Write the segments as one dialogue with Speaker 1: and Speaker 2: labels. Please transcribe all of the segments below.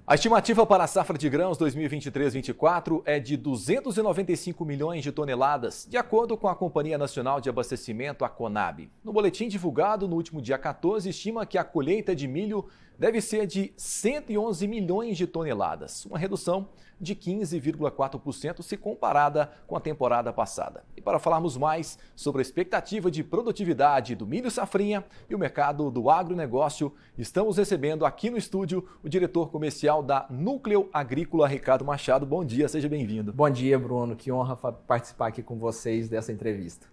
Speaker 1: A estimativa para a safra de grãos 2023-24 é de 295 milhões de toneladas, de acordo com a Companhia Nacional de Abastecimento, a Conab. No boletim divulgado no último dia 14, estima que a colheita de milho deve ser de 111 milhões de toneladas, uma redução de 15,4% se comparada com a temporada passada. E para falarmos mais sobre a expectativa de produtividade do milho safrinha e o mercado do agronegócio, estamos recebendo aqui no estúdio o diretor comercial da Núcleo Agrícola, Ricardo Machado. Bom dia, seja bem-vindo.
Speaker 2: Bom dia, Bruno. Que honra participar aqui com vocês dessa entrevista.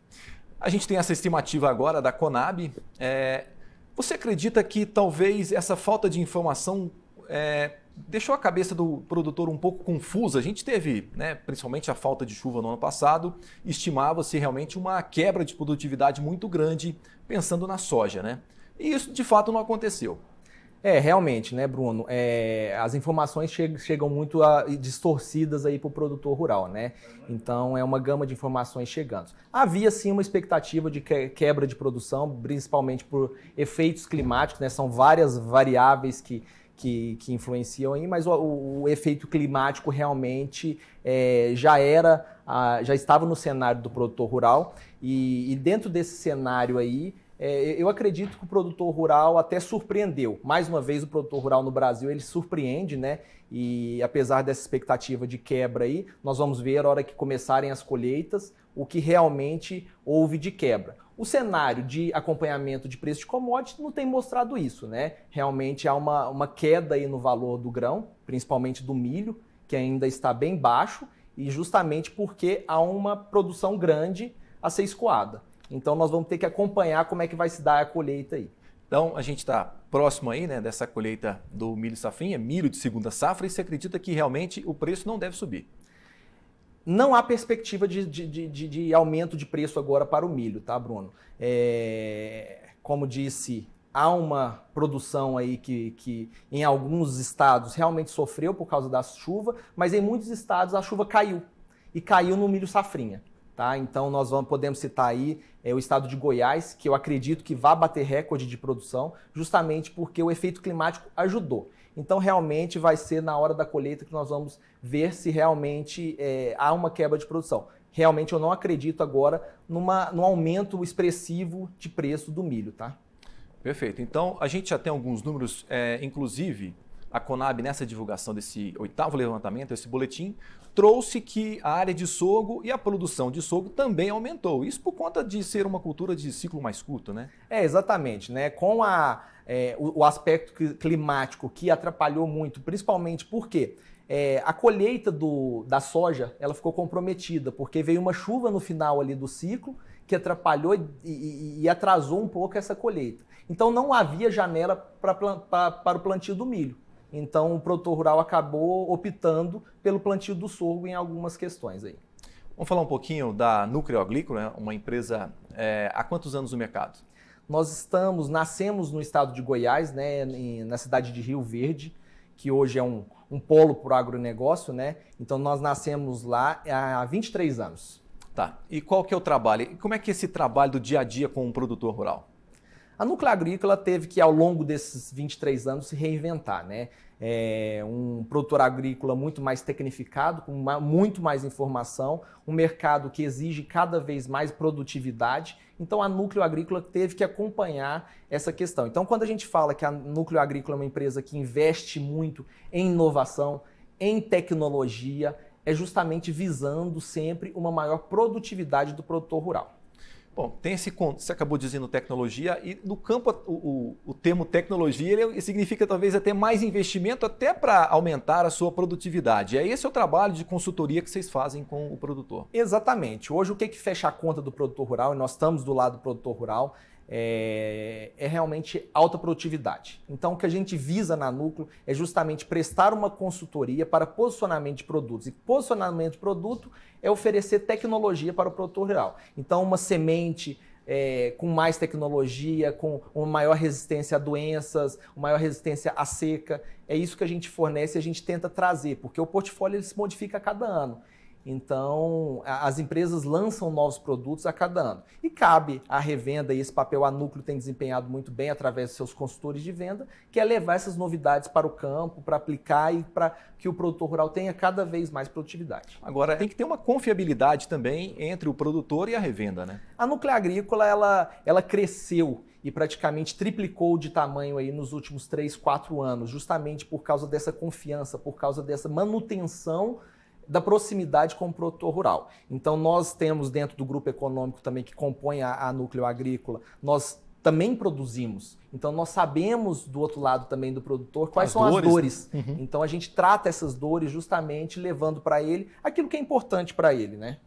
Speaker 1: A gente tem essa estimativa agora da Conab. Você acredita que talvez essa falta de informação deixou a cabeça do produtor um pouco confusa? A gente teve, principalmente a falta de chuva no ano passado, estimava-se realmente uma quebra de produtividade muito grande pensando na soja, né? E isso de fato não aconteceu.
Speaker 2: Realmente, né, Bruno? As informações chegam muito distorcidas aí para o produtor rural, né? Então, é uma gama de informações chegando. Havia, sim, uma expectativa de quebra de produção, principalmente por efeitos climáticos, né? São várias variáveis que influenciam aí, mas o efeito climático realmente já estava no cenário do produtor rural e dentro desse cenário aí, eu acredito que o produtor rural até surpreendeu. Mais uma vez, o produtor rural no Brasil, ele surpreende, né? E apesar dessa expectativa de quebra aí, nós vamos ver, a hora que começarem as colheitas, o que realmente houve de quebra. O cenário de acompanhamento de preço de commodity não tem mostrado isso, né? Realmente há uma queda aí no valor do grão, principalmente do milho, que ainda está bem baixo, e justamente porque há uma produção grande a ser escoada. Então nós vamos ter que acompanhar como é que vai se dar a colheita aí.
Speaker 1: Então a gente está próximo aí, né, dessa colheita do milho safrinha, milho de segunda safra, e você acredita que realmente o preço não deve subir?
Speaker 2: Não há perspectiva de aumento de preço agora para o milho, tá, Bruno? Como disse, há uma produção aí que em alguns estados realmente sofreu por causa da chuva, mas em muitos estados a chuva caiu, e caiu no milho safrinha. Tá? Então nós podemos citar aí o estado de Goiás, que eu acredito que vai bater recorde de produção, justamente porque o efeito climático ajudou. Então realmente vai ser na hora da colheita que nós vamos ver se realmente há uma quebra de produção. Realmente eu não acredito agora num aumento expressivo de preço do milho, tá?
Speaker 1: Perfeito. Então a gente já tem alguns números, inclusive a Conab, nessa divulgação desse 8º levantamento, esse boletim, trouxe que a área de sorgo e a produção de sorgo também aumentou. Isso por conta de ser uma cultura de ciclo mais curto, né?
Speaker 2: Exatamente, né? Com o aspecto climático que atrapalhou muito, principalmente porque a colheita da soja ela ficou comprometida, porque veio uma chuva no final ali do ciclo que atrapalhou e atrasou um pouco essa colheita. Então não havia janela para o plantio do milho. Então o produtor rural acabou optando pelo plantio do sorgo em algumas questões aí.
Speaker 1: Vamos falar um pouquinho da Núcleo Agrícola, uma empresa há quantos anos no mercado?
Speaker 2: Nós nascemos no estado de Goiás, né, na cidade de Rio Verde, que hoje é um polo para o agronegócio, né? Então nós nascemos lá há 23 anos.
Speaker 1: Tá. E qual que é o trabalho? E como é que é esse trabalho do dia a dia com o produtor rural?
Speaker 2: A Núcleo Agrícola teve que, ao longo desses 23 anos, se reinventar, né? Um produtor agrícola muito mais tecnificado, com muito mais informação, um mercado que exige cada vez mais produtividade. Então, a Núcleo Agrícola teve que acompanhar essa questão. Então, quando a gente fala que a Núcleo Agrícola é uma empresa que investe muito em inovação, em tecnologia, é justamente visando sempre uma maior produtividade do produtor rural.
Speaker 1: Bom, tem você acabou dizendo tecnologia, e no campo o termo tecnologia ele significa talvez até mais investimento até para aumentar a sua produtividade. Esse é o trabalho de consultoria que vocês fazem com o produtor.
Speaker 2: Exatamente. Hoje o que fecha a conta do produtor rural, e nós estamos do lado do produtor rural, é realmente alta produtividade. Então o que a gente visa na Núcleo é justamente prestar uma consultoria para posicionamento de produtos. E posicionamento de produto é oferecer tecnologia para o produtor rural. Então uma semente com mais tecnologia, com uma maior resistência a doenças, uma maior resistência à seca, é isso que a gente fornece e a gente tenta trazer, porque o portfólio ele se modifica a cada ano. Então, as empresas lançam novos produtos a cada ano. E cabe à revenda, e esse papel a Núcleo tem desempenhado muito bem através de seus consultores de venda, que é levar essas novidades para o campo, para aplicar e para que o produtor rural tenha cada vez mais produtividade.
Speaker 1: Agora, tem que ter uma confiabilidade também entre o produtor e a revenda, né?
Speaker 2: A Núcleo Agrícola, ela cresceu e praticamente triplicou de tamanho aí nos últimos 3, 4 anos, justamente por causa dessa confiança, por causa dessa manutenção da proximidade com o produtor rural. Então nós temos dentro do grupo econômico também que compõe a Núcleo Agrícola, nós também produzimos. Então nós sabemos do outro lado também do produtor quais são as dores. Uhum. Então a gente trata essas dores justamente levando para ele aquilo que é importante para ele, né?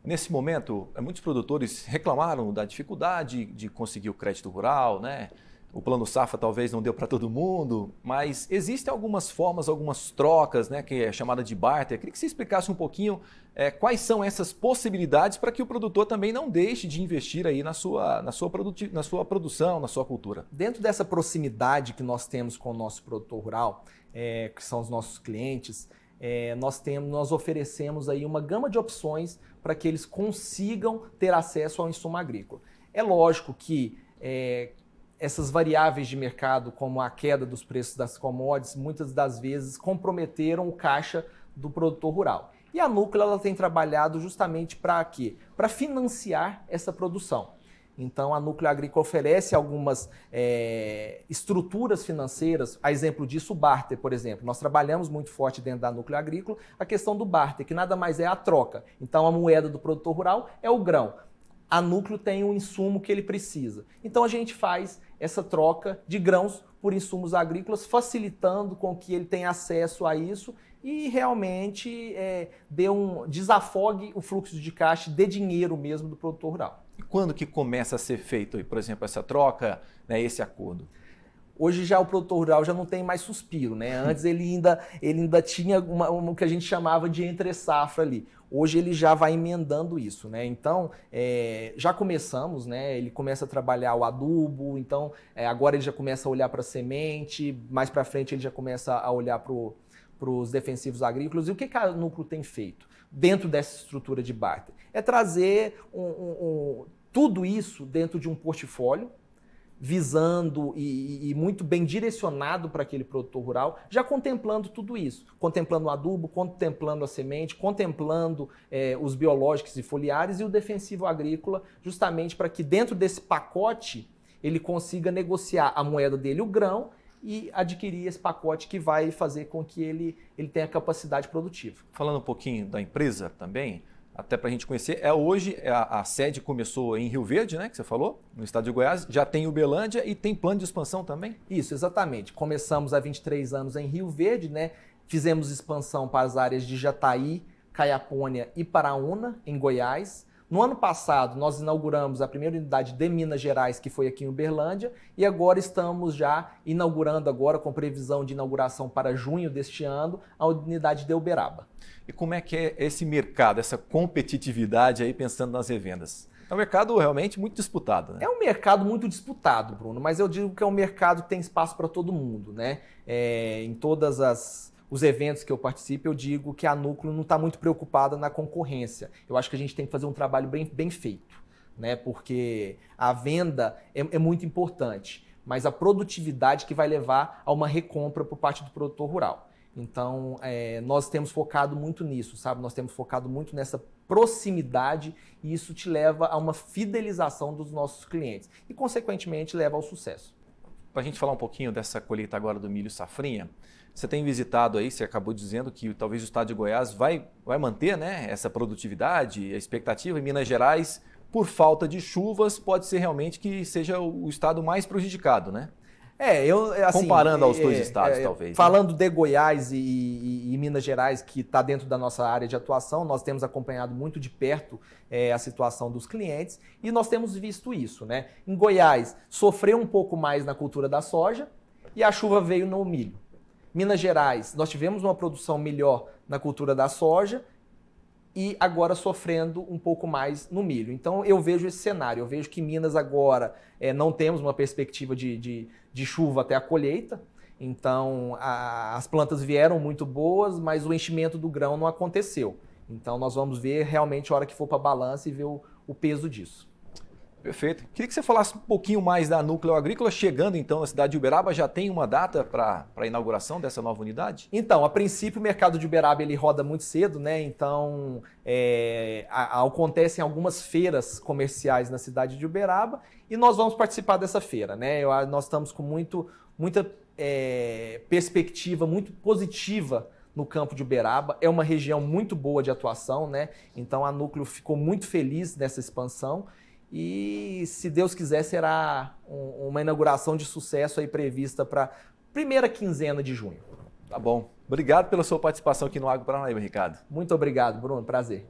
Speaker 1: Nesse momento, muitos produtores reclamaram da dificuldade de conseguir o crédito rural, né? O Plano Safra talvez não deu para todo mundo, mas existem algumas formas, algumas trocas, né, que é chamada de barter. Eu queria que você explicasse um pouquinho quais são essas possibilidades para que o produtor também não deixe de investir aí na sua produção, na sua cultura.
Speaker 2: Dentro dessa proximidade que nós temos com o nosso produtor rural, que são os nossos clientes, nós oferecemos aí uma gama de opções para que eles consigam ter acesso ao insumo agrícola. É lógico que essas variáveis de mercado, como a queda dos preços das commodities, muitas das vezes comprometeram o caixa do produtor rural. E a Núcleo ela tem trabalhado justamente para quê? Para financiar essa produção. Então a Núcleo Agrícola oferece algumas estruturas financeiras, a exemplo disso o barter, por exemplo. Nós trabalhamos muito forte dentro da Núcleo Agrícola a questão do barter, que nada mais é a troca. Então a moeda do produtor rural é o grão. A Núcleo tem o insumo que ele precisa. Então a gente faz essa troca de grãos por insumos agrícolas, facilitando com que ele tenha acesso a isso e realmente desafogue o fluxo de caixa de dinheiro mesmo do produtor rural.
Speaker 1: E quando que começa a ser feito, por exemplo, essa troca, né, esse acordo?
Speaker 2: Hoje já o produtor rural já não tem mais suspiro, né? Antes ele ainda tinha o que a gente chamava de entre-safra ali. Hoje ele já vai emendando isso, né? Então, já começamos, né? Ele começa a trabalhar o adubo, então agora ele já começa a olhar para a semente, mais para frente ele já começa a olhar para os defensivos agrícolas. E o que a Núcleo tem feito dentro dessa estrutura de barter? É trazer tudo isso dentro de um portfólio, visando e muito bem direcionado para aquele produtor rural, já contemplando tudo isso, contemplando o adubo, contemplando a semente, contemplando os biológicos e foliares e o defensivo agrícola, justamente para que dentro desse pacote ele consiga negociar a moeda dele, o grão, e adquirir esse pacote que vai fazer com que ele tenha capacidade produtiva.
Speaker 1: Falando um pouquinho da empresa também, até para a gente conhecer, hoje a sede começou em Rio Verde, né, que você falou, no estado de Goiás, já tem Uberlândia e tem plano de expansão também?
Speaker 2: Isso, exatamente. Começamos há 23 anos em Rio Verde, né, fizemos expansão para as áreas de Jataí, Caiapônia e Paraúna, em Goiás. No ano passado, nós inauguramos a primeira unidade de Minas Gerais, que foi aqui em Uberlândia, e agora estamos já inaugurando, agora com previsão de inauguração para junho deste ano, a unidade de Uberaba.
Speaker 1: E como é que é esse mercado, essa competitividade aí pensando nas revendas? É um mercado realmente muito disputado, né?
Speaker 2: É um mercado muito disputado, Bruno, mas eu digo que é um mercado que tem espaço para todo mundo, né? Em todas os eventos que eu participo, eu digo que a Núcleo não está muito preocupada na concorrência. Eu acho que a gente tem que fazer um trabalho bem feito, né? Porque a venda é muito importante, mas a produtividade que vai levar a uma recompra por parte do produtor rural. Então, nós temos focado muito nisso, sabe? Nós temos focado muito nessa proximidade e isso te leva a uma fidelização dos nossos clientes e, consequentemente, leva ao sucesso.
Speaker 1: Para a gente falar um pouquinho dessa colheita agora do milho safrinha, você tem visitado aí, você acabou dizendo que talvez o estado de Goiás vai manter, né, essa produtividade, a expectativa em Minas Gerais, por falta de chuvas, pode ser realmente que seja o estado mais prejudicado, né?
Speaker 2: Assim,
Speaker 1: comparando aos dois estados, talvez.
Speaker 2: Falando de Goiás e Minas Gerais, que está dentro da nossa área de atuação, nós temos acompanhado muito de perto a situação dos clientes e nós temos visto isso, né? Em Goiás, sofreu um pouco mais na cultura da soja e a chuva veio no milho. Minas Gerais, nós tivemos uma produção melhor na cultura da soja e agora sofrendo um pouco mais no milho. Então eu vejo esse cenário, eu vejo que Minas agora não temos uma perspectiva de chuva até a colheita, então as plantas vieram muito boas, mas o enchimento do grão não aconteceu. Então nós vamos ver realmente a hora que for para a balança e ver o peso disso.
Speaker 1: Perfeito. Queria que você falasse um pouquinho mais da Núcleo Agrícola, chegando então na cidade de Uberaba. Já tem uma data para a inauguração dessa nova unidade?
Speaker 2: Então, a princípio, o mercado de Uberaba ele roda muito cedo, né? Então, acontecem algumas feiras comerciais na cidade de Uberaba e nós vamos participar dessa feira, né? Nós estamos com muita perspectiva, muito positiva no campo de Uberaba. É uma região muito boa de atuação, né? Então, a Núcleo ficou muito feliz nessa expansão. E, se Deus quiser, será uma inauguração de sucesso aí prevista para primeira quinzena de junho.
Speaker 1: Tá bom. Obrigado pela sua participação aqui no Agro Paranaíba, Ricardo.
Speaker 2: Muito obrigado, Bruno. Prazer.